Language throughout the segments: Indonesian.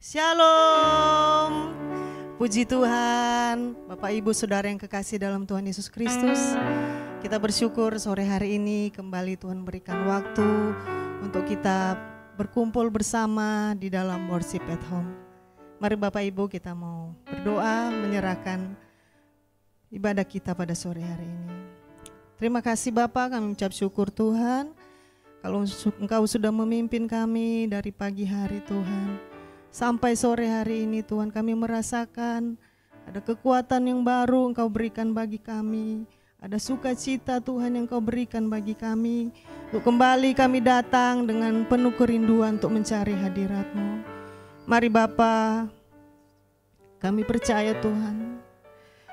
Shalom. Puji Tuhan, Bapak Ibu Saudara yang kekasih dalam Tuhan Yesus Kristus. Kita bersyukur sore hari ini kembali Tuhan berikan waktu untuk kita berkumpul bersama di dalam worship at home. Mari Bapak Ibu kita mau berdoa menyerahkan ibadah kita pada sore hari ini. Terima kasih Bapak, kami ucap syukur Tuhan. Kalau Engkau sudah memimpin kami dari pagi hari Tuhan, sampai sore hari ini Tuhan, kami merasakan ada kekuatan yang baru Engkau berikan bagi kami. Ada sukacita Tuhan yang Engkau berikan bagi kami. Untuk kembali kami datang dengan penuh kerinduan untuk mencari hadirat-Mu. Mari Bapa, kami percaya Tuhan,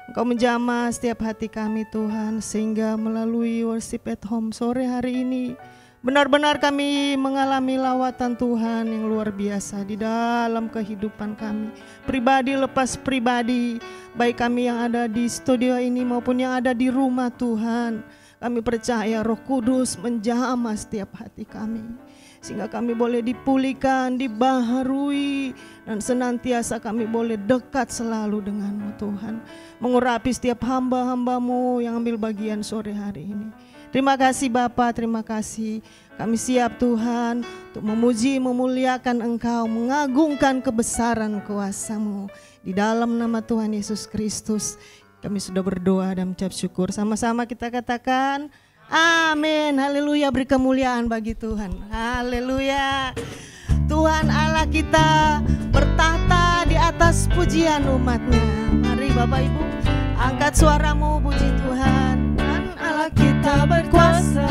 Engkau menjamah setiap hati kami Tuhan, sehingga melalui worship at home sore hari ini benar-benar kami mengalami lawatan Tuhan yang luar biasa di dalam kehidupan kami. Pribadi lepas pribadi, baik kami yang ada di studio ini maupun yang ada di rumah Tuhan. Kami percaya Roh Kudus menjamah setiap hati kami, sehingga kami boleh dipulihkan, dibaharui, dan senantiasa kami boleh dekat selalu dengan-Mu Tuhan. Mengurapi setiap hamba-hamba-Mu yang ambil bagian sore hari ini. Terima kasih Bapa, terima kasih. Kami siap Tuhan untuk memuji, memuliakan Engkau, mengagungkan kebesaran kuasa-Mu. Di dalam nama Tuhan Yesus Kristus kami sudah berdoa dan mengucap syukur. Sama-sama kita katakan amin. Haleluya, beri kemuliaan bagi Tuhan. Haleluya. Tuhan Allah kita bertahta di atas pujian umat-Nya. Mari Bapak Ibu angkat suaramu, puji Tuhan. Allah kita berkuasa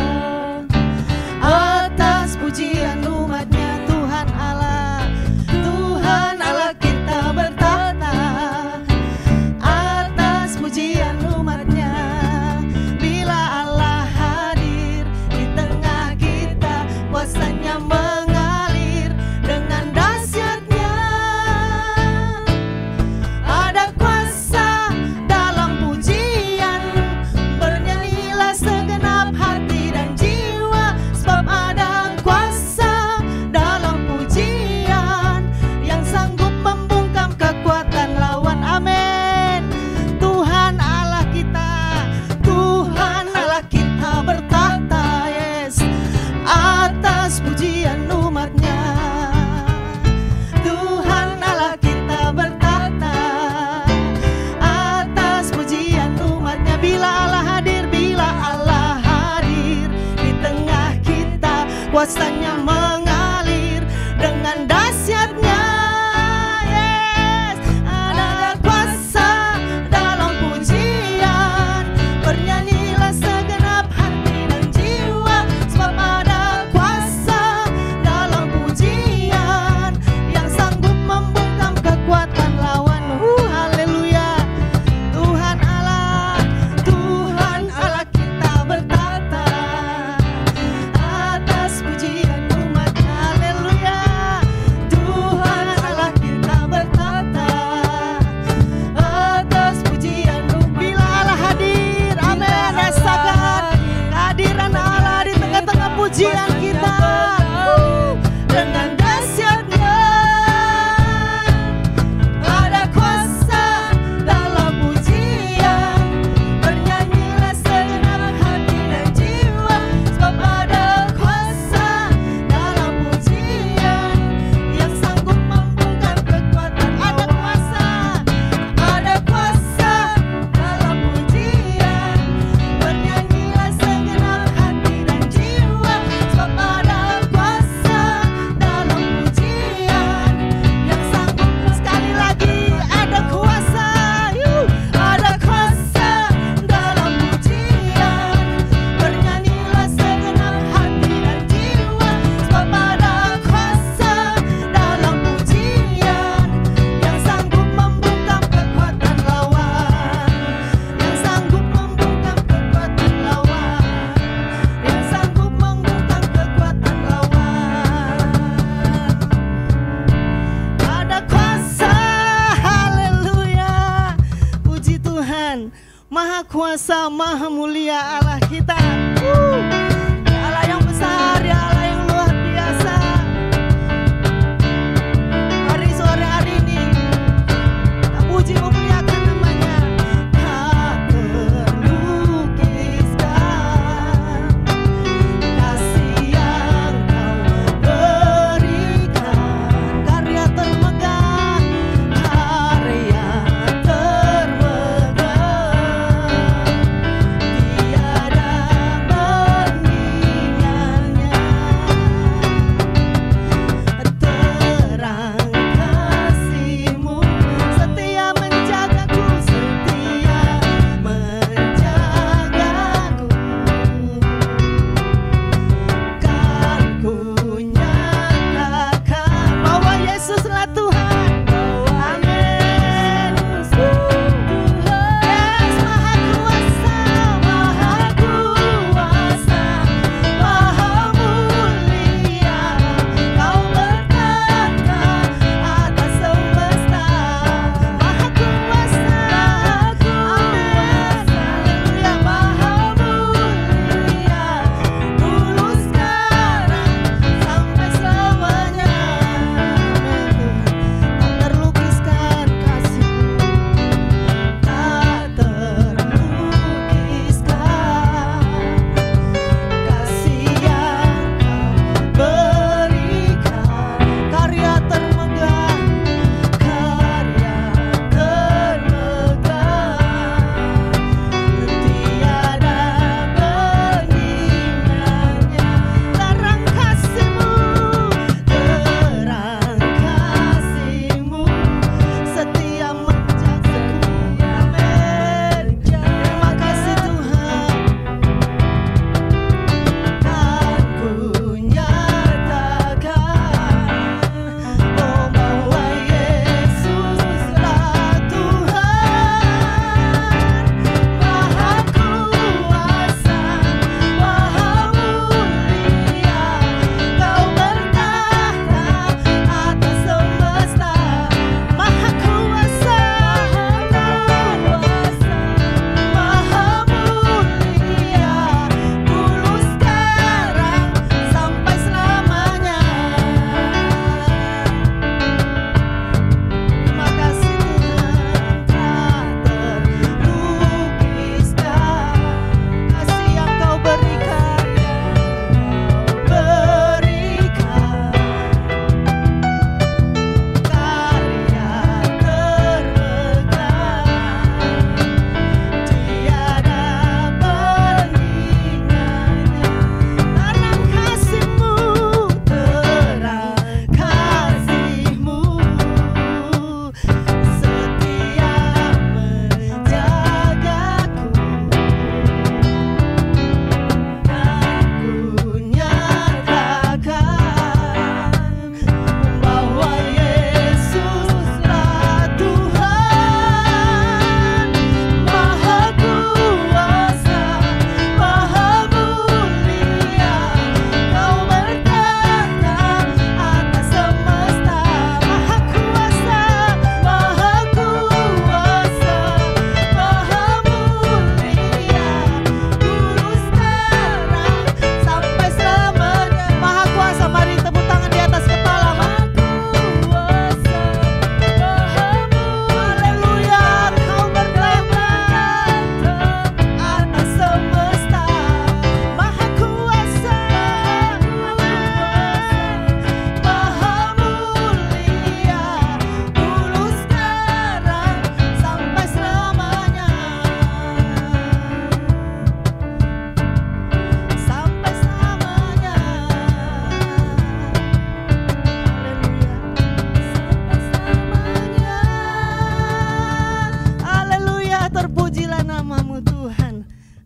atas pujian umat-Nya. Tuhan Allah kita bertahta atas pujian umat-Nya. Bila Allah hadir di tengah kita, kuasanya mengalir dengan dahsyatnya. Ada kuasa dalam pujian, bernyanyilah segenap hati dan jiwa, sebab ada kuasa dalam pujian yang sanggup membungkam kekuatan lawan. Amin. Tuhan Allah kita bertahta, yes, atas pujian umat-Nya. Tuhan Allah kita bertahta atas pujian umat-Nya. Bila Allah hadir di tengah kita, kuasanya mengalir dengan dahsyatnya. Yes, ada kuasa dalam pujian, bernyanyilah segenap hati dan jiwa, sebab ada kuasa dalam pujian yang sanggup membungkam kekuatan lawan. Haleluya. Tuhan Allah kita bertahta atas pujian umat-Nya. Haleluya. Tuhan Allah kita bertahta atas pujian umat. Bila Allah hadir, amin, rasakan kehadiran Allah di tengah-tengah pujian kita. Dengan dahsyatnya ada kuasa dalam pujian, bernyanyilah segenap hati dan jiwa, sebab ada kuasa dalam pujian yang sanggup membungkam kekuatan. Ada kuasa dalam pujian, bernyanyilah segenap hati dan jiwa, sebab ada kuasa dalam pujian yang sanggup. Sekali lagi, ada kuasa, ada kuasa dalam pujian, bernyanyilah segenap hati dan jiwa, sebab ada kuasa dalam pujian yang sanggup membungkam kekuatan lawan, yang sanggup membungkam kekuatan lawan, yang sanggup membungkam kekuatan lawan. Ada kuasa, haleluya. Puji Tuhan, Maha Kuasa, Maha Mulia Allah kita. Allah yang besar, ya Allah yang luar biasa. Mari sore hari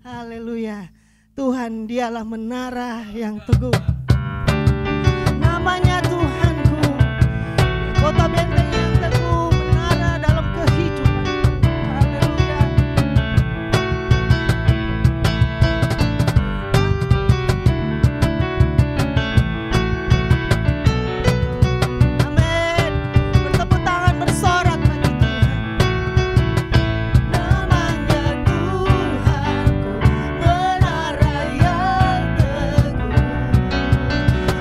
Haleluya. Tuhan dialah menara yang teguh. Namanya Tuhanku, kota benteng yang teguh, menara dalam kehidupan. Haleluya. Amin. Bertepuk tangan bersorak bagi Tuhan. Namanya Tuhanku, menara yang teguh,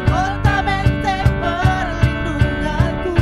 kota benteng perlindunganku.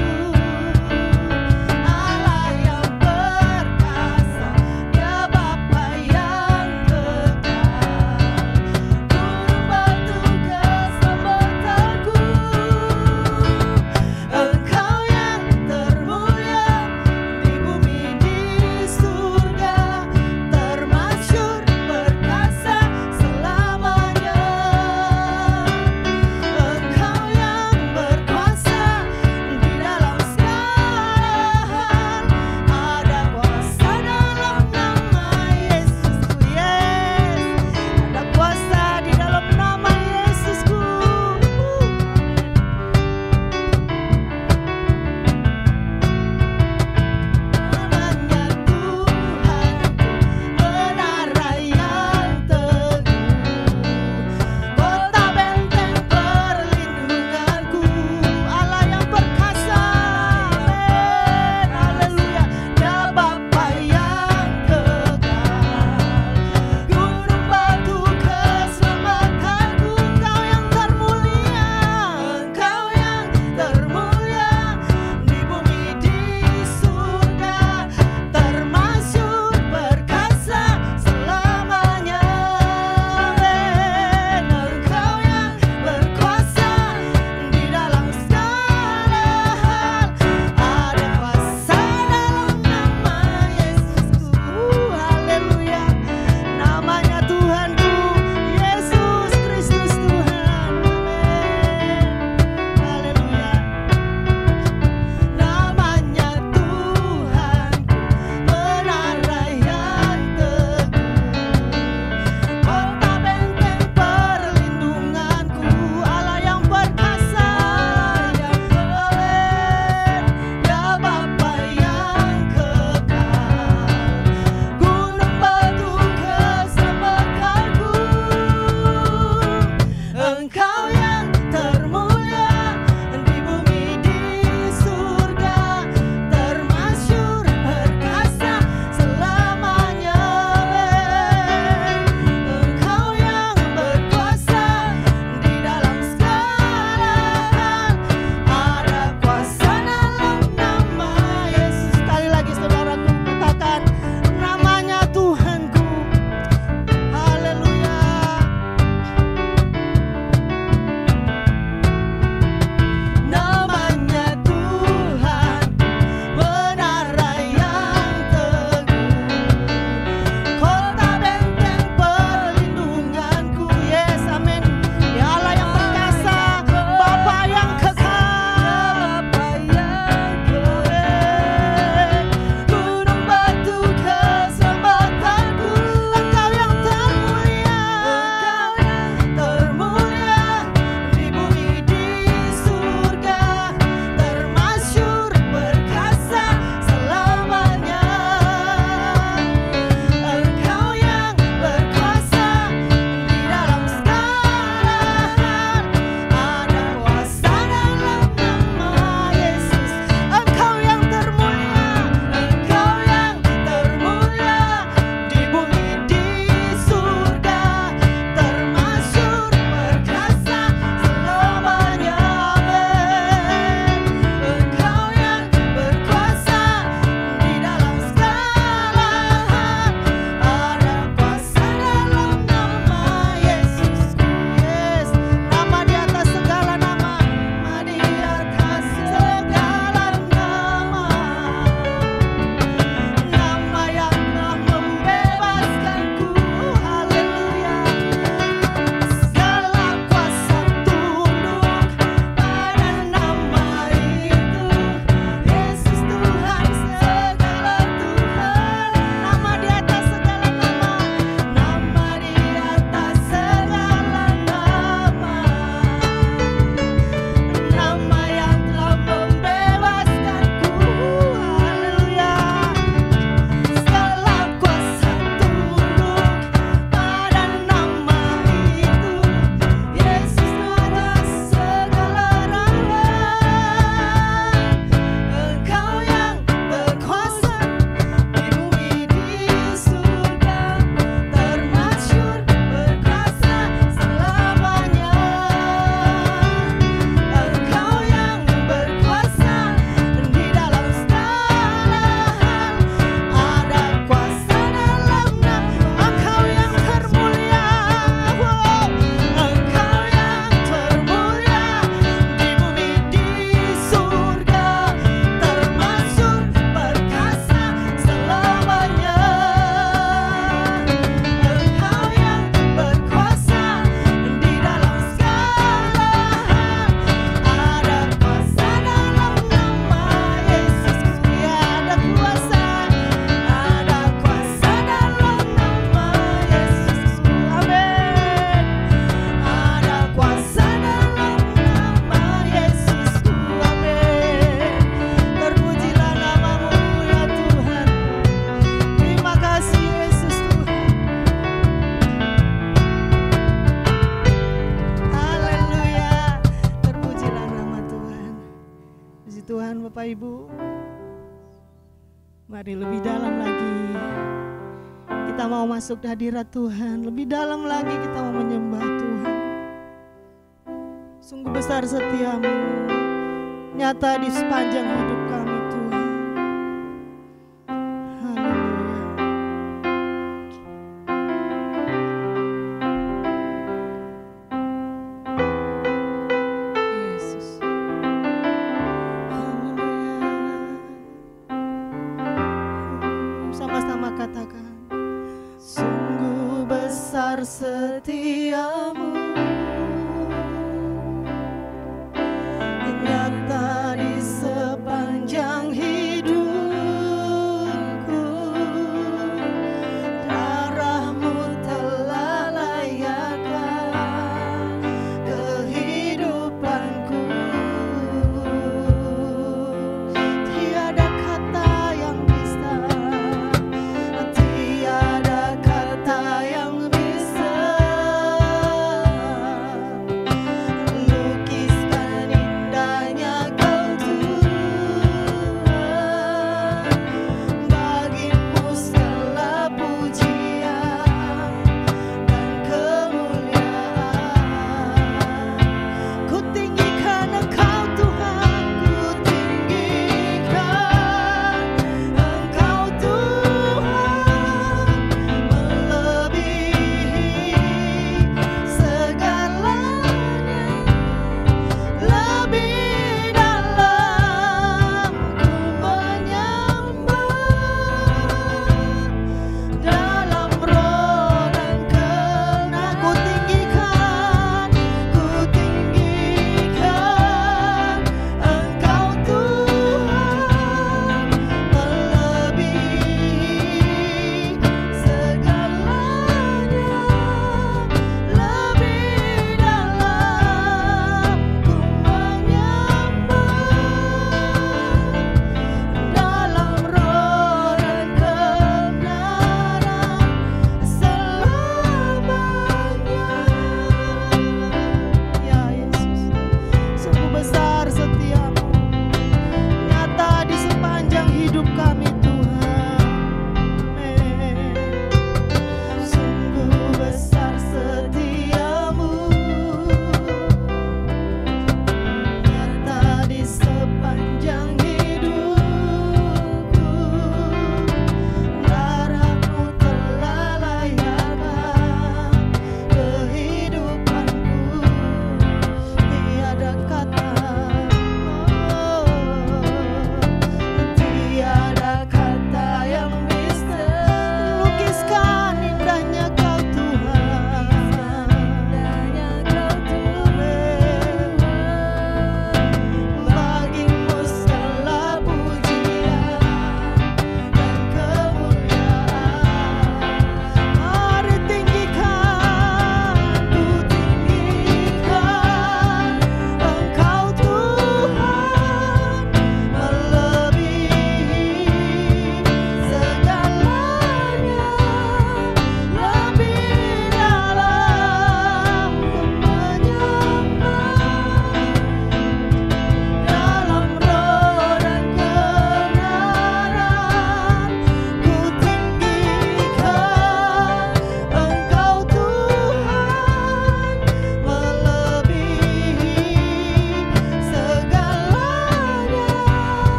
Bapak Ibu, mari lebih dalam lagi kita mau masuk di hadirat Tuhan. Lebih dalam lagi kita mau menyembah Tuhan. Sungguh besar setiamu, nyata di sepanjang hidup kami Tuhan. Haleluya. Yesus. Haleluya. Sama-sama katakan, sungguh besar setiamu, nyata di sepanjang hidupku. Darahmu telah layakkan kehidupanku. Tiada kata yang bisa, tiada kata yang bisa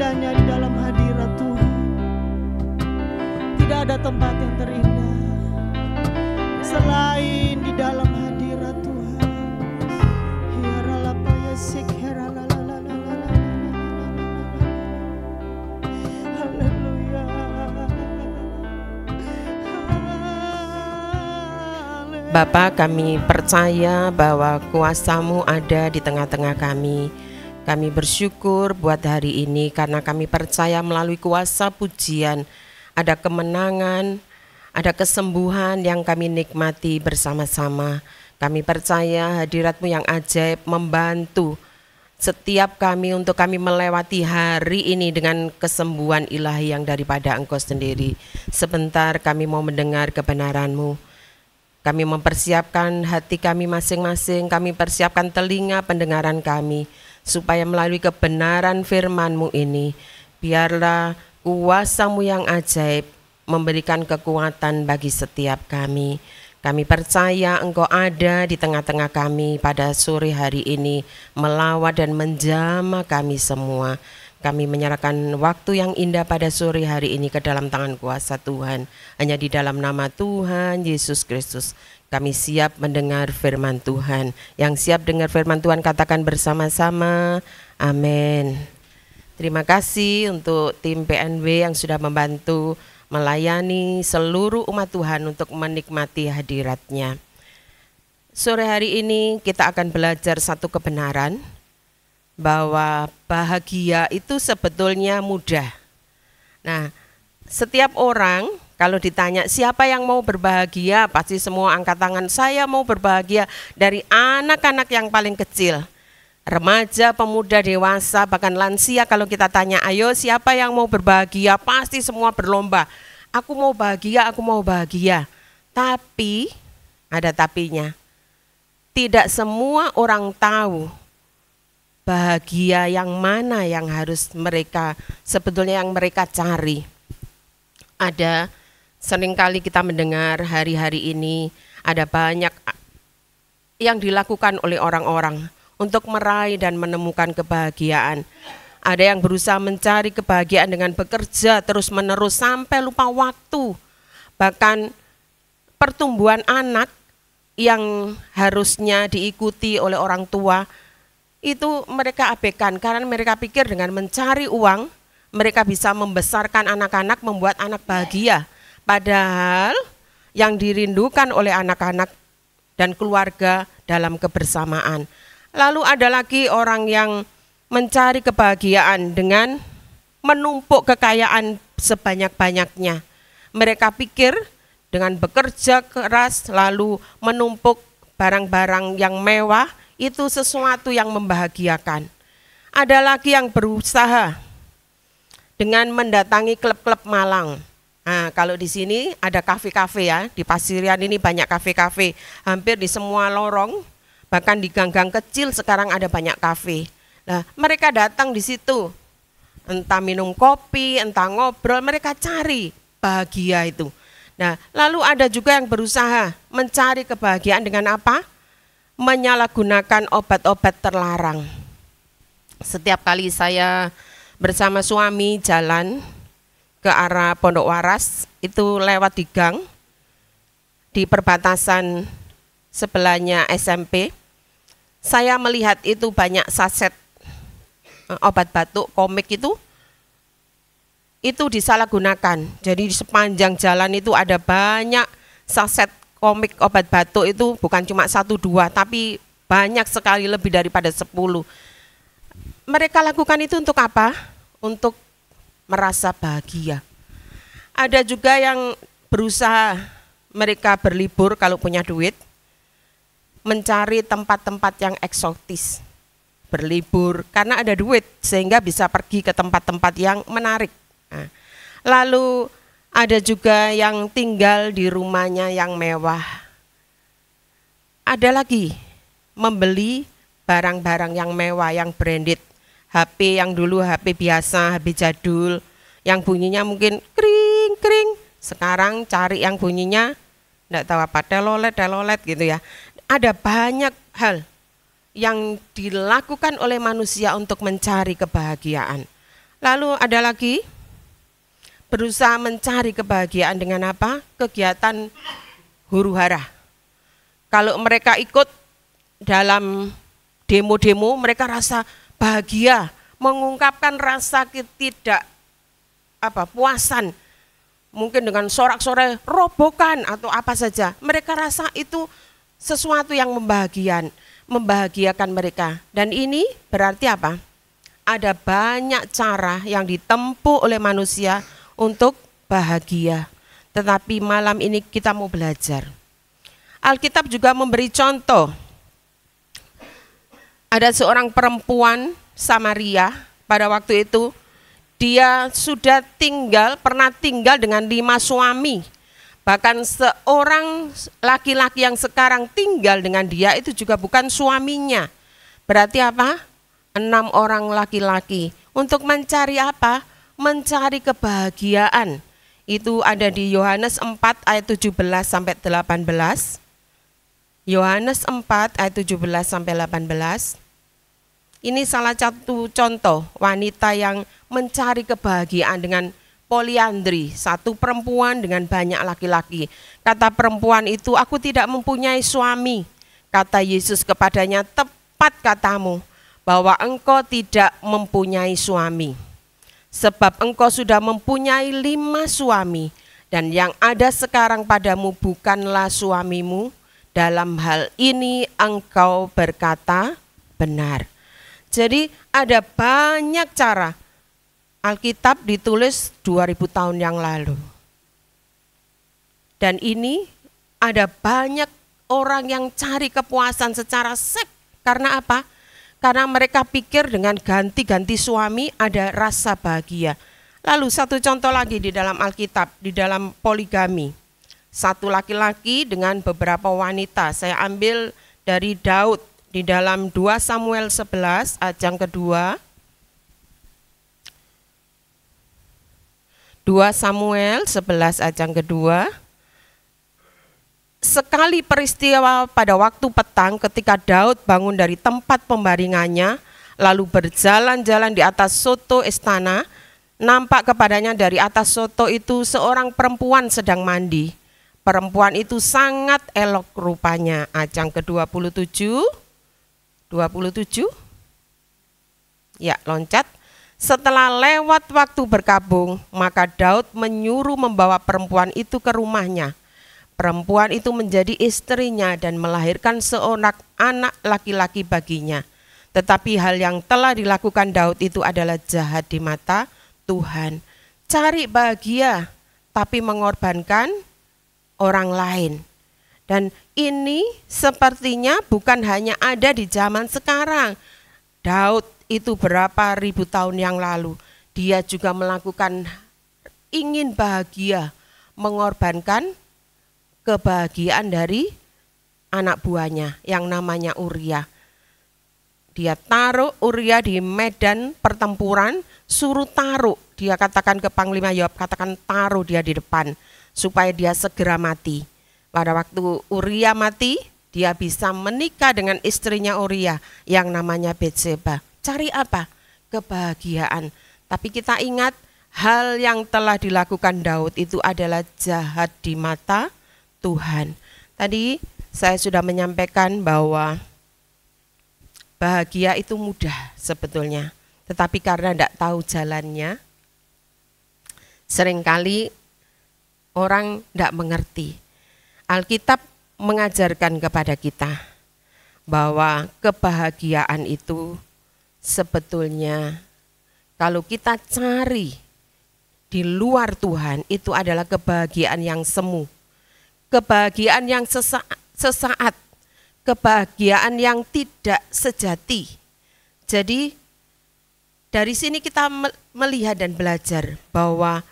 adanya di dalam hadirat Tuhan. Tidak ada tempat yang terindah selain di dalam hadirat Tuhan. Haleluya. Bapa, kami percaya bahwa kuasa-Mu ada di tengah-tengah kami. Kami bersyukur buat hari ini karena kami percaya melalui kuasa pujian ada kemenangan, ada kesembuhan yang kami nikmati bersama-sama. Kami percaya hadirat-Mu yang ajaib membantu setiap kami untuk kami melewati hari ini dengan kesembuhan ilahi yang daripada Engkau sendiri. Sebentar kami mau mendengar kebenaran-Mu. Kami mempersiapkan hati kami masing-masing, kami persiapkan telinga pendengaran kami, supaya melalui kebenaran firman-Mu ini, biarlah kuasa-Mu yang ajaib memberikan kekuatan bagi setiap kami. Kami percaya Engkau ada di tengah-tengah kami pada sore hari ini, melawat dan menjamah kami semua. Kami menyerahkan waktu yang indah pada sore hari ini ke dalam tangan kuasa Tuhan. Hanya di dalam nama Tuhan Yesus Kristus kami siap mendengar firman Tuhan. Yang siap dengar firman Tuhan katakan bersama-sama, amin. Terima kasih untuk tim PNW yang sudah membantu melayani seluruh umat Tuhan untuk menikmati hadirat-Nya. Sore hari ini kita akan belajar satu kebenaran, bahwa bahagia itu sebetulnya mudah. Nah, setiap orang kalau ditanya siapa yang mau berbahagia, pasti semua angkat tangan, saya mau berbahagia, dari anak-anak yang paling kecil, remaja, pemuda, dewasa, bahkan lansia. Kalau kita tanya, ayo siapa yang mau berbahagia, pasti semua berlomba. Aku mau bahagia, aku mau bahagia. Tapi, ada tapinya. Tidak semua orang tahu bahagia yang mana yang harus mereka, sebetulnya yang mereka cari. Ada, seringkali kita mendengar hari-hari ini, ada banyak yang dilakukan oleh orang-orang untuk meraih dan menemukan kebahagiaan. Ada yang berusaha mencari kebahagiaan dengan bekerja terus-menerus sampai lupa waktu. Bahkan pertumbuhan anak yang harusnya diikuti oleh orang tua, itu mereka abaikan karena mereka pikir dengan mencari uang, mereka bisa membesarkan anak-anak, membuat anak bahagia. Padahal yang dirindukan oleh anak-anak dan keluarga dalam kebersamaan. Lalu ada lagi orang yang mencari kebahagiaan dengan menumpuk kekayaan sebanyak-banyaknya. Mereka pikir dengan bekerja keras lalu menumpuk barang-barang yang mewah itu sesuatu yang membahagiakan. Ada lagi yang berusaha dengan mendatangi klub-klub malang. Nah, kalau di sini ada kafe-kafe ya, di Pasirian ini banyak kafe-kafe, hampir di semua lorong, bahkan di gang-gang kecil sekarang ada banyak kafe. Nah, mereka datang di situ, entah minum kopi, entah ngobrol, mereka cari bahagia itu. Nah, lalu ada juga yang berusaha mencari kebahagiaan dengan apa? Menyalahgunakan obat-obat terlarang. Setiap kali saya bersama suami jalan ke arah Pondok Waras, itu lewat di gang, di perbatasan sebelahnya SMP, saya melihat itu banyak saset obat batuk, komik itu disalahgunakan. Jadi di sepanjang jalan itu ada banyak saset komik obat batuk, itu bukan cuma 1-2, tapi banyak sekali, lebih daripada 10. Mereka lakukan itu untuk apa? Untuk merasa bahagia. Ada juga yang berusaha, mereka berlibur kalau punya duit, mencari tempat-tempat yang eksotis. Berlibur karena ada duit sehingga bisa pergi ke tempat-tempat yang menarik. Nah, lalu ada juga yang tinggal di rumahnya yang mewah. Ada lagi membeli barang-barang yang mewah, yang branded. HP yang dulu HP biasa, HP jadul, yang bunyinya mungkin kring-kring. Sekarang cari yang bunyinya enggak tahu apa, telolet gitu ya. Ada banyak hal yang dilakukan oleh manusia untuk mencari kebahagiaan. Lalu ada lagi, berusaha mencari kebahagiaan dengan apa? Kegiatan huru-hara. Kalau mereka ikut dalam demo-demo, mereka rasa bahagia, mengungkapkan rasa tidak puasan, mungkin dengan sorak-sorai robokan atau apa saja. Mereka rasa itu sesuatu yang membahagiakan mereka. Dan ini berarti apa? Ada banyak cara yang ditempuh oleh manusia untuk bahagia. Tetapi malam ini kita mau belajar. Alkitab juga memberi contoh. Ada seorang perempuan Samaria pada waktu itu, dia sudah pernah tinggal dengan 5 suami. Bahkan seorang laki-laki yang sekarang tinggal dengan dia itu juga bukan suaminya. Berarti apa? 6 orang laki-laki. Untuk mencari apa? Mencari kebahagiaan. Itu ada di Yohanes 4 ayat 17 sampai 18. Yohanes 4 ayat 17 sampai 18. Ini salah satu contoh wanita yang mencari kebahagiaan dengan poliandri, satu perempuan dengan banyak laki-laki. Kata perempuan itu, aku tidak mempunyai suami. Kata Yesus kepadanya, tepat katamu bahwa engkau tidak mempunyai suami. Sebab engkau sudah mempunyai 5 suami, dan yang ada sekarang padamu bukanlah suamimu. Dalam hal ini engkau berkata benar. Jadi ada banyak cara. Alkitab ditulis 2000 tahun yang lalu. Dan ini ada banyak orang yang cari kepuasan secara seks. Karena apa? Karena mereka pikir dengan ganti-ganti suami ada rasa bahagia. Lalu satu contoh lagi di dalam Alkitab, di dalam poligami. Satu laki-laki dengan beberapa wanita. Saya ambil dari Daud di dalam 2 Samuel 11 ayat yang kedua. 2 Samuel 11 ayat yang kedua. Sekali peristiwa pada waktu petang ketika Daud bangun dari tempat pembaringannya, lalu berjalan-jalan di atas soto istana, nampak kepadanya dari atas soto itu seorang perempuan sedang mandi. Perempuan itu sangat elok rupanya. Ayat yang ke-27. 27. Ya, loncat. Setelah lewat waktu berkabung, maka Daud menyuruh membawa perempuan itu ke rumahnya. Perempuan itu menjadi istrinya dan melahirkan seorang anak laki-laki baginya. Tetapi hal yang telah dilakukan Daud itu adalah jahat di mata Tuhan. Cari bahagia, tapi mengorbankan orang lain. Dan ini sepertinya bukan hanya ada di zaman sekarang. Daud itu berapa ribu tahun yang lalu, dia juga melakukan ingin bahagia, mengorbankan kebahagiaan dari anak buahnya yang namanya Uria. Dia taruh Uria di medan pertempuran, suruh taruh. Dia katakan ke Panglima Yoab, katakan taruh dia di depan supaya dia segera mati. Pada waktu Uria mati, dia bisa menikah dengan istrinya Uria yang namanya Betseba. Cari apa? Kebahagiaan. Tapi kita ingat hal yang telah dilakukan Daud itu adalah jahat di mata Tuhan. Tadi saya sudah menyampaikan bahwa bahagia itu mudah sebetulnya. Tetapi karena tidak tahu jalannya, seringkali orang tidak mengerti. Alkitab mengajarkan kepada kita bahwa kebahagiaan itu sebetulnya kalau kita cari di luar Tuhan itu adalah kebahagiaan yang semu, kebahagiaan yang sesaat, kebahagiaan yang tidak sejati. Jadi dari sini kita melihat dan belajar bahwa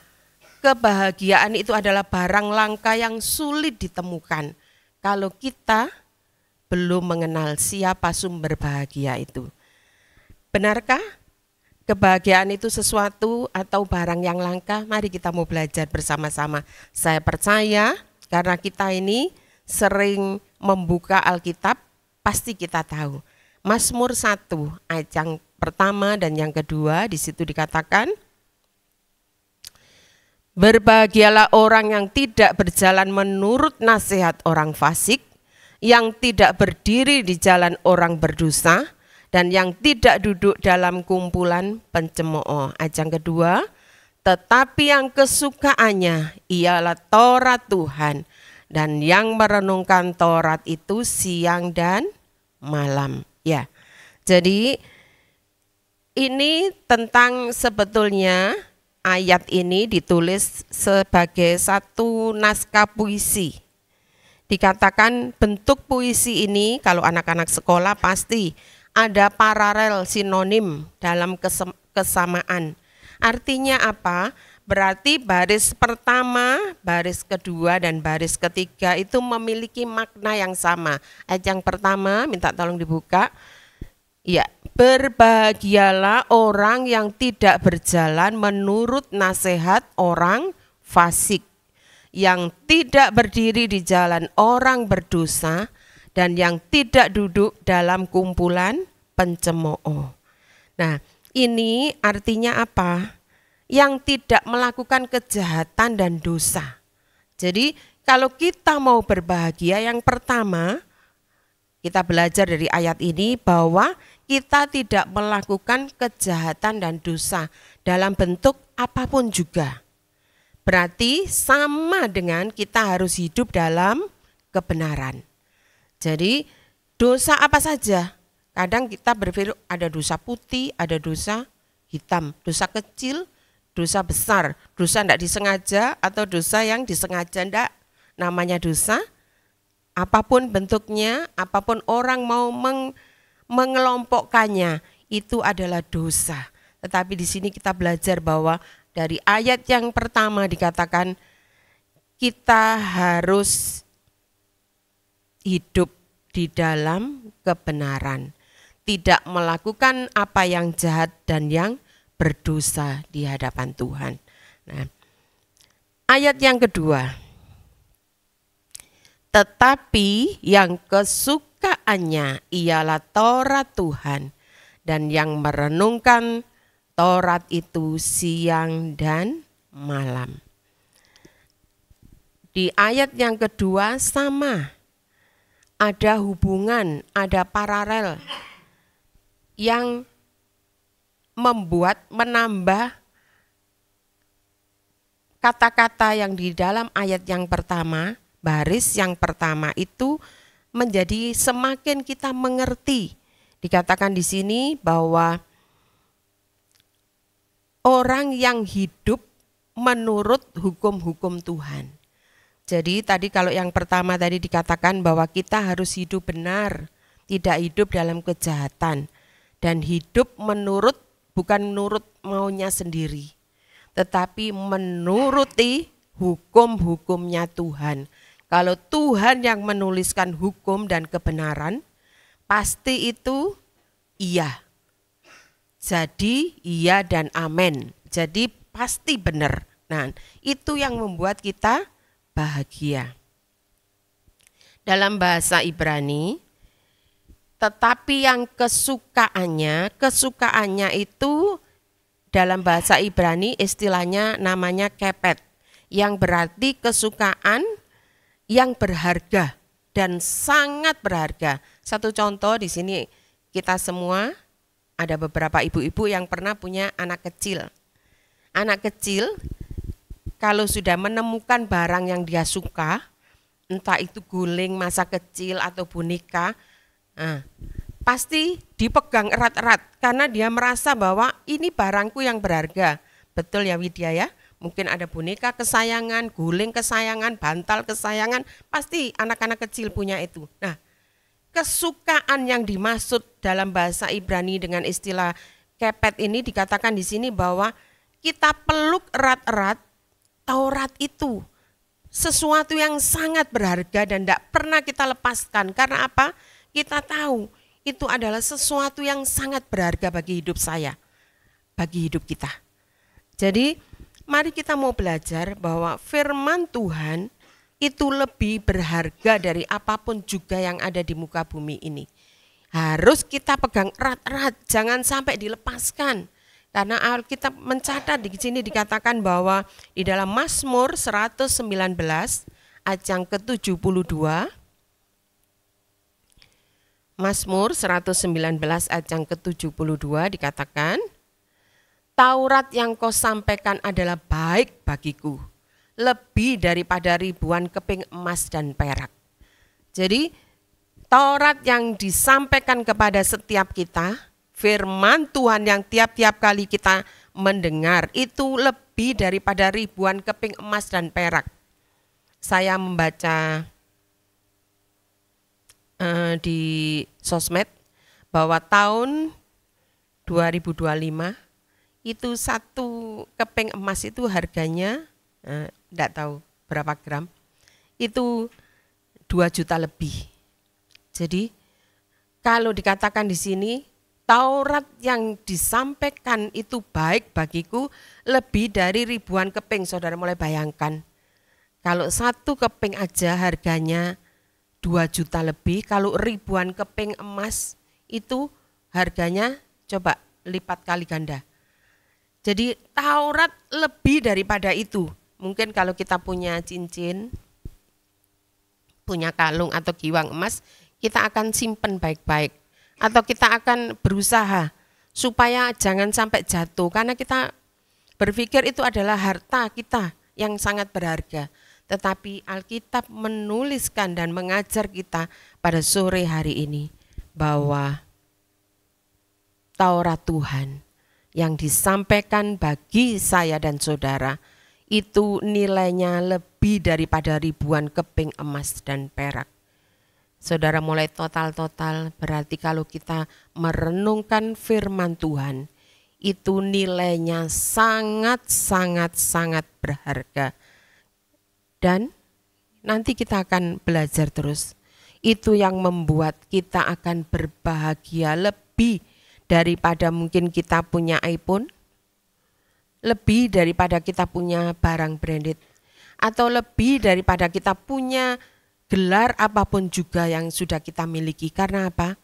kebahagiaan itu adalah barang langka yang sulit ditemukan kalau kita belum mengenal siapa sumber bahagia itu. Benarkah kebahagiaan itu sesuatu atau barang yang langka? Mari kita mau belajar bersama-sama. Saya percaya karena kita ini sering membuka Alkitab, pasti kita tahu. Mazmur 1 ayat yang pertama dan yang kedua, di situ dikatakan, berbahagialah orang yang tidak berjalan menurut nasihat orang fasik, yang tidak berdiri di jalan orang berdosa, dan yang tidak duduk dalam kumpulan pencemooh. Ayat yang kedua, tetapi yang kesukaannya ialah Taurat Tuhan, dan yang merenungkan Taurat itu siang dan malam. Ya, jadi ini tentang sebetulnya ayat ini ditulis sebagai satu naskah puisi. Dikatakan bentuk puisi ini kalau anak-anak sekolah pasti ada paralel sinonim dalam kesamaan. Artinya apa? Berarti baris pertama, baris kedua, dan baris ketiga itu memiliki makna yang sama. Ayat yang pertama, minta tolong dibuka. Ya, berbahagialah orang yang tidak berjalan menurut nasihat orang fasik, yang tidak berdiri di jalan orang berdosa, dan yang tidak duduk dalam kumpulan pencemooh. Nah, ini artinya apa? Yang tidak melakukan kejahatan dan dosa. Jadi kalau kita mau berbahagia, yang pertama kita belajar dari ayat ini bahwa kita tidak melakukan kejahatan dan dosa dalam bentuk apapun juga. Berarti sama dengan kita harus hidup dalam kebenaran. Jadi dosa apa saja? Kadang kita berpikir ada dosa putih, ada dosa hitam, dosa kecil, dosa besar, dosa tidak disengaja atau dosa yang disengaja tidak, namanya dosa. Apapun bentuknya, apapun orang mau mengelompokkannya, itu adalah dosa. Tetapi di sini kita belajar bahwa dari ayat yang pertama dikatakan kita harus hidup di dalam kebenaran, tidak melakukan apa yang jahat dan yang berdosa di hadapan Tuhan. Nah, ayat yang kedua, tetapi yang kesukaannya ialah Taurat Tuhan, dan yang merenungkan Taurat itu siang dan malam. Di ayat yang kedua sama, ada hubungan, ada paralel yang menambah kata-kata yang di dalam ayat yang pertama, baris yang pertama itu menjadi semakin kita mengerti. Dikatakan di sini bahwa orang yang hidup menurut hukum-hukum Tuhan. Jadi tadi kalau yang pertama tadi dikatakan bahwa kita harus hidup benar, tidak hidup dalam kejahatan, dan hidup menurut, bukan menurut maunya sendiri, tetapi menuruti hukum-hukumnya Tuhan. Kalau Tuhan yang menuliskan hukum dan kebenaran, pasti itu iya. Jadi iya dan amin. Jadi pasti benar. Nah, itu yang membuat kita bahagia. Dalam bahasa Ibrani, tetapi yang kesukaannya itu dalam bahasa Ibrani istilahnya namanya kepet, yang berarti kesukaan yang berharga dan sangat berharga. Satu contoh di sini kita semua ada beberapa ibu-ibu yang pernah punya anak kecil. Anak kecil kalau sudah menemukan barang yang dia suka, entah itu guling masa kecil atau boneka, pasti dipegang erat-erat karena dia merasa bahwa ini barangku yang berharga. Betul ya Widya ya? Mungkin ada boneka kesayangan, guling kesayangan, bantal kesayangan, pasti anak-anak kecil punya itu. Nah, kesukaan yang dimaksud dalam bahasa Ibrani dengan istilah kepet ini dikatakan di sini bahwa kita peluk erat-erat Taurat itu. Sesuatu yang sangat berharga dan tidak pernah kita lepaskan. Karena apa? Kita tahu itu adalah sesuatu yang sangat berharga bagi hidup saya, bagi hidup kita. Jadi mari kita mau belajar bahwa firman Tuhan itu lebih berharga dari apapun juga yang ada di muka bumi ini. harus kita pegang erat-erat, jangan sampai dilepaskan. Karena Alkitab mencatat di sini dikatakan bahwa di dalam Mazmur 119 ayat yang ke-72, Mazmur 119 ayat yang ke-72 dikatakan, Taurat yang kau sampaikan adalah baik bagiku, lebih daripada ribuan keping emas dan perak. Jadi Taurat yang disampaikan kepada setiap kita, firman Tuhan yang tiap-tiap kali kita mendengar itu lebih daripada ribuan keping emas dan perak. Saya membaca di sosmed bahwa tahun 2025 itu 1 keping emas itu harganya tidak tahu berapa gram, itu 2 juta lebih. Jadi kalau dikatakan di sini Taurat yang disampaikan itu baik bagiku lebih dari ribuan keping. Saudara mulai bayangkan, kalau 1 keping aja harganya 2 juta lebih, kalau ribuan keping emas itu harganya coba lipat kali ganda. Jadi Taurat lebih daripada itu. Mungkin kalau kita punya cincin, punya kalung atau giwang emas, kita akan simpen baik-baik. Atau kita akan berusaha supaya jangan sampai jatuh. Karena kita berpikir itu adalah harta kita yang sangat berharga. Tetapi Alkitab menuliskan dan mengajar kita pada sore hari ini bahwa Taurat Tuhan yang disampaikan bagi saya dan saudara itu nilainya lebih daripada ribuan keping emas dan perak. Saudara mulai total berarti kalau kita merenungkan firman Tuhan itu nilainya sangat berharga. Dan nanti kita akan belajar terus. Itu yang membuat kita akan berbahagia lebih daripada mungkin kita punya iPhone, lebih daripada kita punya barang branded, atau lebih daripada kita punya gelar apapun juga yang sudah kita miliki. Karena apa?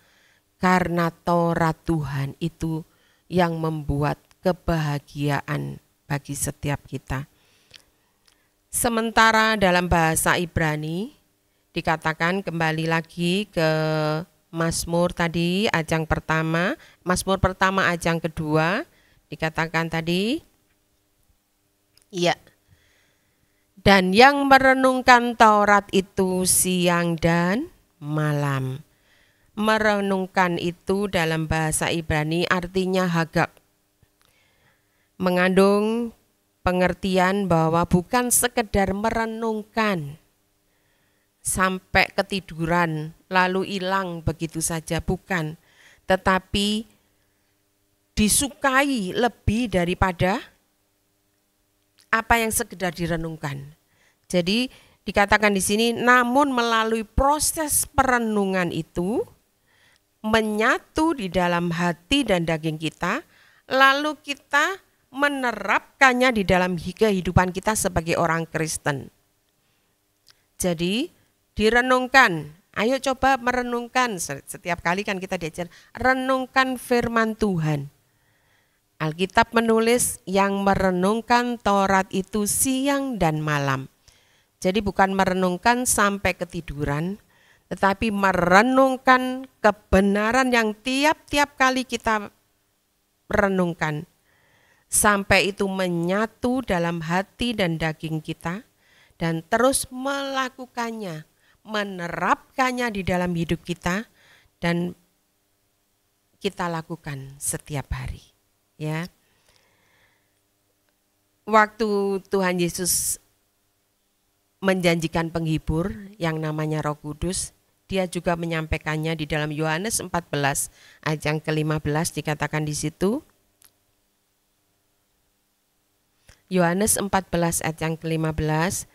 Karena Taurat Tuhan itu yang membuat kebahagiaan bagi setiap kita. Sementara dalam bahasa Ibrani dikatakan kembali lagi ke Mazmur tadi ayat yang pertama, Mazmur pertama ayat yang kedua dikatakan tadi, iya. Dan yang merenungkan Taurat itu siang dan malam. Merenungkan itu dalam bahasa Ibrani artinya hagak. Mengandung pengertian bahwa bukan sekedar merenungkan sampai ketiduran lalu hilang begitu saja, bukan. Tetapi disukai lebih daripada apa yang sekedar direnungkan. Jadi dikatakan di sini, namun melalui proses perenungan itu menyatu di dalam hati dan daging kita, lalu kita menerapkannya di dalam kehidupan kita sebagai orang Kristen. Jadi direnungkan, ayo coba merenungkan, setiap kali kan kita diajar, renungkan firman Tuhan. Alkitab menulis yang merenungkan Taurat itu siang dan malam. Jadi bukan merenungkan sampai ketiduran, tetapi merenungkan kebenaran yang tiap-tiap kali kita renungkan. Sampai itu menyatu dalam hati dan daging kita dan terus melakukannya, menerapkannya di dalam hidup kita dan kita lakukan setiap hari. Ya, waktu Tuhan Yesus menjanjikan penghibur yang namanya Roh Kudus, dia juga menyampaikannya di dalam Yohanes 14 ayat yang ke-15 dikatakan di situ. Yohanes 14 ayat yang ke-15,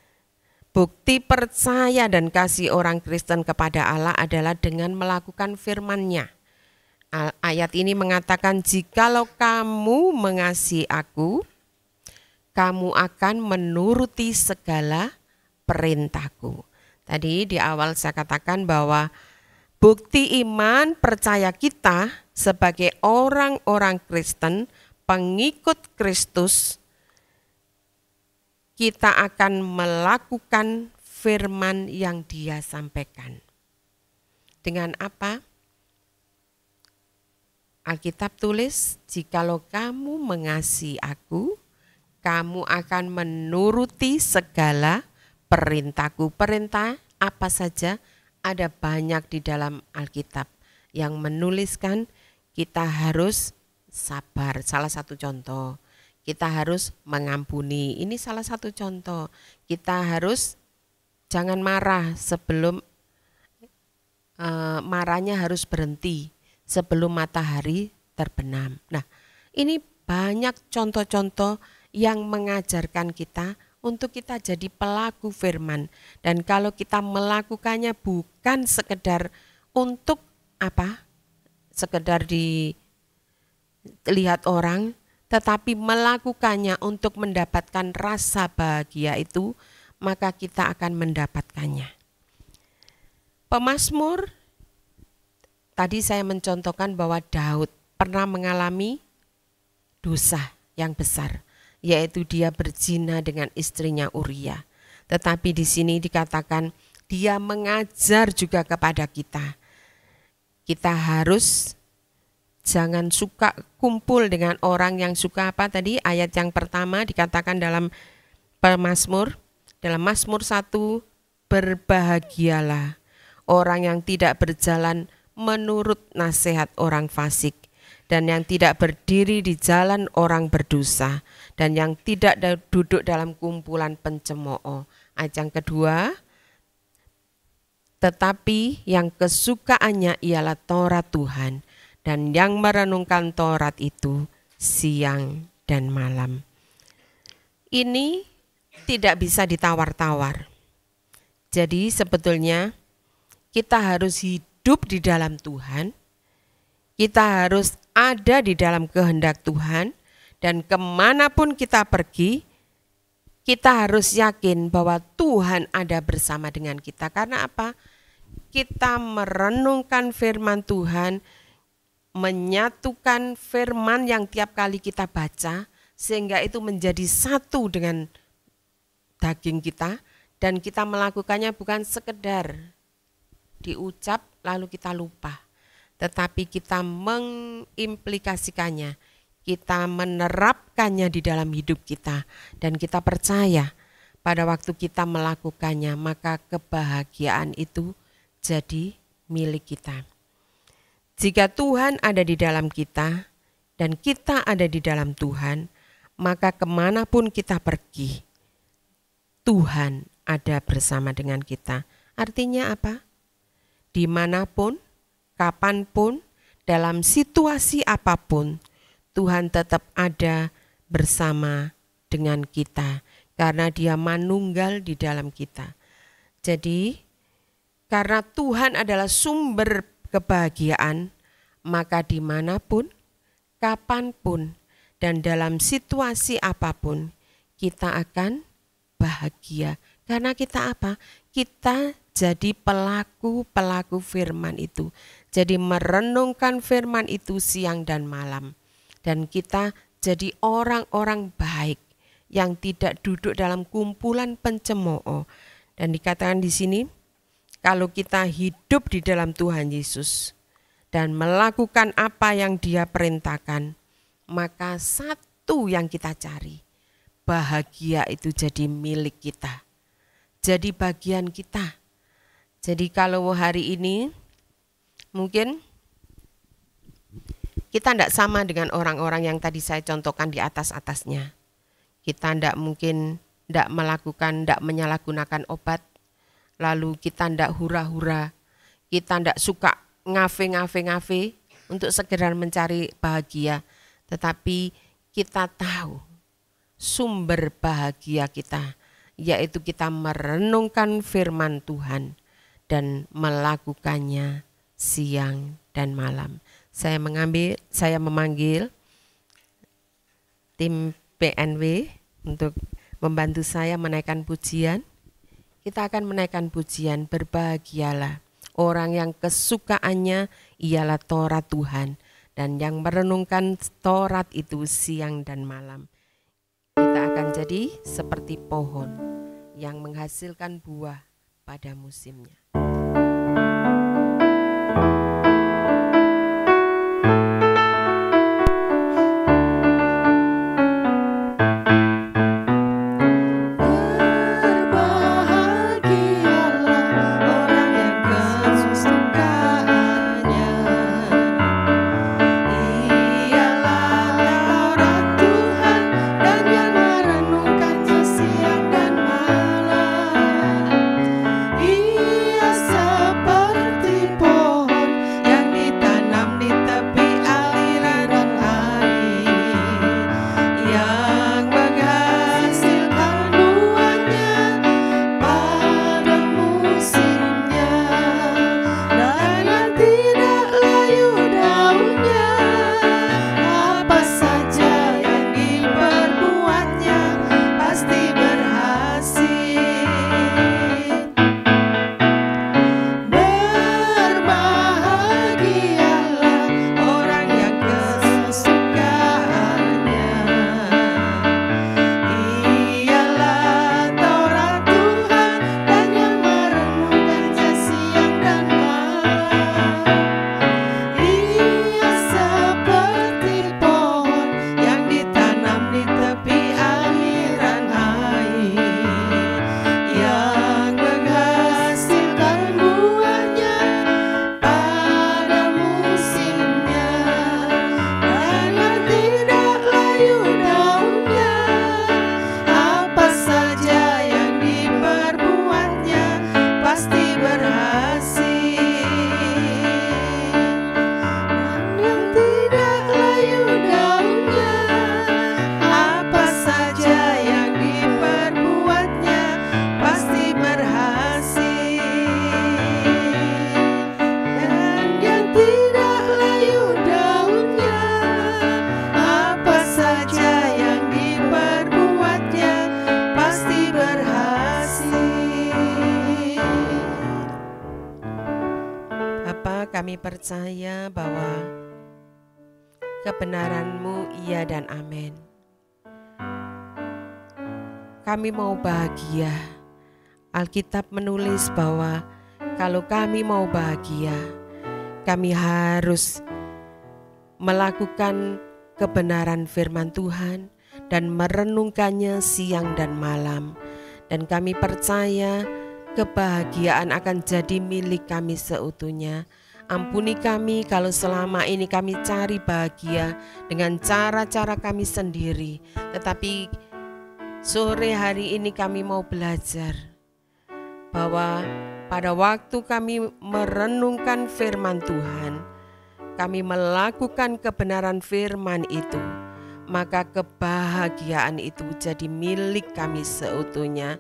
bukti percaya dan kasih orang Kristen kepada Allah adalah dengan melakukan firman-Nya. Ayat ini mengatakan, jikalau kamu mengasihi aku, kamu akan menuruti segala perintahku. Tadi di awal saya katakan bahwa bukti iman percaya kita sebagai orang-orang Kristen, pengikut Kristus, kita akan melakukan firman yang Dia sampaikan. Dengan apa? Alkitab tulis, jikalau kamu mengasihi aku, kamu akan menuruti segala perintahku. Perintah apa saja? Ada banyak di dalam Alkitab yang menuliskan kita harus sabar. Salah satu contoh, kita harus mengampuni. Ini salah satu contoh. Kita harus jangan marah sebelum marahnya harus berhenti sebelum matahari terbenam. Nah, ini banyak contoh-contoh yang mengajarkan kita untuk kita jadi pelaku firman. Dan kalau kita melakukannya bukan sekedar untuk apa? Sekedar dilihat orang, tetapi melakukannya untuk mendapatkan rasa bahagia itu, maka kita akan mendapatkannya. Pemazmur, tadi saya mencontohkan bahwa Daud pernah mengalami dosa yang besar, yaitu dia berzina dengan istrinya Uria. Tetapi di sini dikatakan dia mengajar juga kepada kita. Kita harus jangan suka kumpul dengan orang yang suka apa tadi? Ayat yang pertama dikatakan dalam Pemazmur, dalam Mazmur 1, berbahagialah orang yang tidak berjalan menurut nasihat orang fasik, dan yang tidak berdiri di jalan orang berdosa, dan yang tidak duduk dalam kumpulan pencemooh. Ayat yang kedua, tetapi yang kesukaannya ialah Taurat Tuhan, dan yang merenungkan Taurat itu siang dan malam. Ini tidak bisa ditawar-tawar. Jadi sebetulnya kita harus hidup di dalam Tuhan, kita harus ada di dalam kehendak Tuhan, dan kemanapun kita pergi, kita harus yakin bahwa Tuhan ada bersama dengan kita. Karena apa? Kita merenungkan firman Tuhan, menyatukan firman yang tiap kali kita baca, sehingga itu menjadi satu dengan daging kita, dan kita melakukannya bukan sekedar diucap lalu kita lupa, tetapi kita mengimplikasikannya, kita menerapkannya di dalam hidup kita, dan kita percaya pada waktu kita melakukannya, maka kebahagiaan itu jadi milik kita. Jika Tuhan ada di dalam kita dan kita ada di dalam Tuhan, maka kemanapun kita pergi, Tuhan ada bersama dengan kita. Artinya apa? Dimanapun, kapanpun, dalam situasi apapun, Tuhan tetap ada bersama dengan kita, karena Dia manunggal di dalam kita. Jadi, karena Tuhan adalah sumber kebahagiaan, maka dimanapun, kapanpun, dan dalam situasi apapun, kita akan bahagia. Karena kita apa? Kita jadi pelaku firman itu. Jadi merenungkan firman itu siang dan malam. Dan kita jadi orang-orang baik yang tidak duduk dalam kumpulan pencemooh. Dan dikatakan di sini, kalau kita hidup di dalam Tuhan Yesus dan melakukan apa yang Dia perintahkan, maka satu yang kita cari, bahagia itu jadi milik kita. Jadi bagian kita. Jadi kalau hari ini mungkin kita tidak sama dengan orang-orang yang tadi saya contohkan di atas-atasnya. Kita tidak mungkin tidak menyalahgunakan obat, lalu kita tidak hura-hura, kita tidak suka ngafe untuk sekedar mencari bahagia. Tetapi kita tahu sumber bahagia kita, yaitu kita merenungkan firman Tuhan dan melakukannya siang dan malam. Saya memanggil tim PNW untuk membantu saya menaikkan pujian. Kita akan menaikkan pujian berbahagialah orang yang kesukaannya ialah Taurat Tuhan dan yang merenungkan Taurat itu siang dan malam. Kita akan jadi seperti pohon yang menghasilkan buah pada musimnya. Kami percaya bahwa kebenaran-Mu iya dan amin. Kami mau bahagia. Alkitab menulis bahwa kalau kami mau bahagia, kami harus melakukan kebenaran firman Tuhan dan merenungkannya siang dan malam. Dan kami percaya kebahagiaan akan jadi milik kami seutuhnya. Ampuni kami kalau selama ini kami cari bahagia dengan cara-cara kami sendiri. Tetapi sore hari ini kami mau belajar bahwa pada waktu kami merenungkan firman Tuhan, kami melakukan kebenaran firman itu, maka kebahagiaan itu jadi milik kami seutuhnya.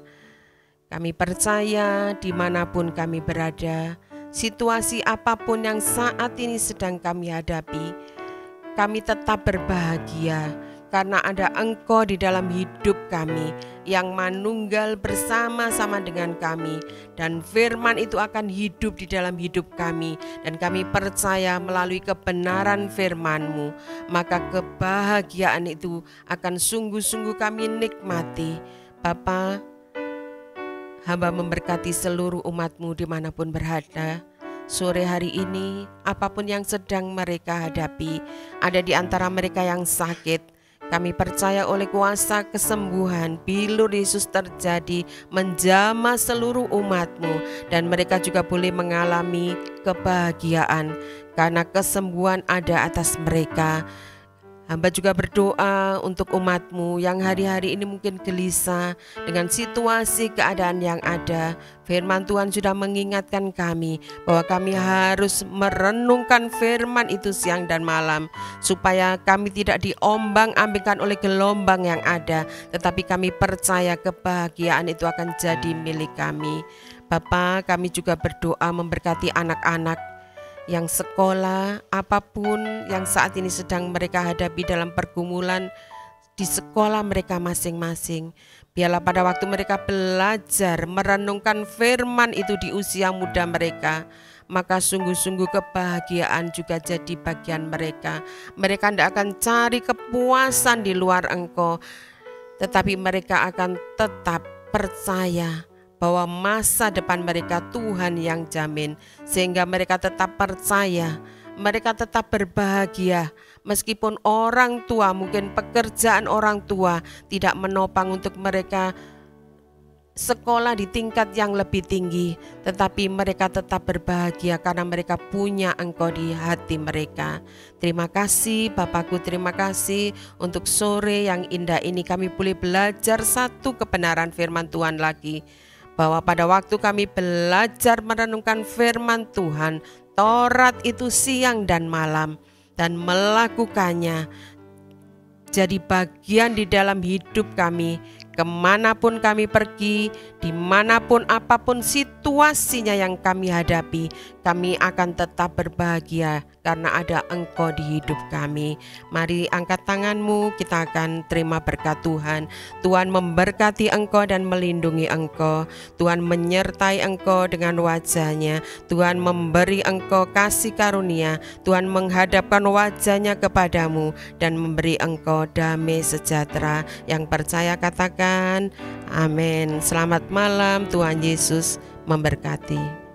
Kami percaya dimanapun kami berada, situasi apapun yang saat ini sedang kami hadapi, kami tetap berbahagia karena ada Engkau di dalam hidup kami yang manunggal bersama-sama dengan kami, dan firman itu akan hidup di dalam hidup kami, dan kami percaya melalui kebenaran firman-Mu, maka kebahagiaan itu akan sungguh-sungguh kami nikmati. Bapa, hamba memberkati seluruh umat-Mu dimanapun berada. Sore hari ini, apapun yang sedang mereka hadapi, ada di antara mereka yang sakit, kami percaya oleh kuasa kesembuhan, bilur Yesus terjadi menjamah seluruh umat-Mu, dan mereka juga boleh mengalami kebahagiaan karena kesembuhan ada atas mereka. Hamba juga berdoa untuk umat-Mu yang hari-hari ini mungkin gelisah dengan situasi keadaan yang ada. Firman Tuhan sudah mengingatkan kami bahwa kami harus merenungkan firman itu siang dan malam, supaya kami tidak diombang-ambingkan oleh gelombang yang ada, tetapi kami percaya kebahagiaan itu akan jadi milik kami. Bapa, kami juga berdoa memberkati anak-anak yang sekolah, apapun yang saat ini sedang mereka hadapi dalam pergumulan di sekolah mereka masing-masing. Biarlah pada waktu mereka belajar merenungkan firman itu di usia muda mereka, maka sungguh-sungguh kebahagiaan juga jadi bagian mereka. Mereka tidak akan cari kepuasan di luar Engkau, tetapi mereka akan tetap percaya bahwa masa depan mereka Tuhan yang jamin, sehingga mereka tetap percaya, mereka tetap berbahagia. Meskipun orang tua, mungkin pekerjaan orang tua tidak menopang untuk mereka sekolah di tingkat yang lebih tinggi, tetapi mereka tetap berbahagia karena mereka punya Engkau di hati mereka. Terima kasih Bapakku, terima kasih untuk sore yang indah ini kami boleh belajar satu kebenaran firman Tuhan lagi, bahwa pada waktu kami belajar merenungkan firman Tuhan, Taurat itu siang dan malam, dan melakukannya jadi bagian di dalam hidup kami. Kemanapun kami pergi, dimanapun apapun situasinya yang kami hadapi, kami akan tetap berbahagia karena ada Engkau di hidup kami. Mari angkat tanganmu, kita akan terima berkat Tuhan. Tuhan memberkati engkau dan melindungi engkau. Tuhan menyertai engkau dengan wajah-Nya. Tuhan memberi engkau kasih karunia. Tuhan menghadapkan wajah-Nya kepadamu dan memberi engkau damai sejahtera. Yang percaya katakan amin. Selamat malam, Tuhan Yesus memberkati.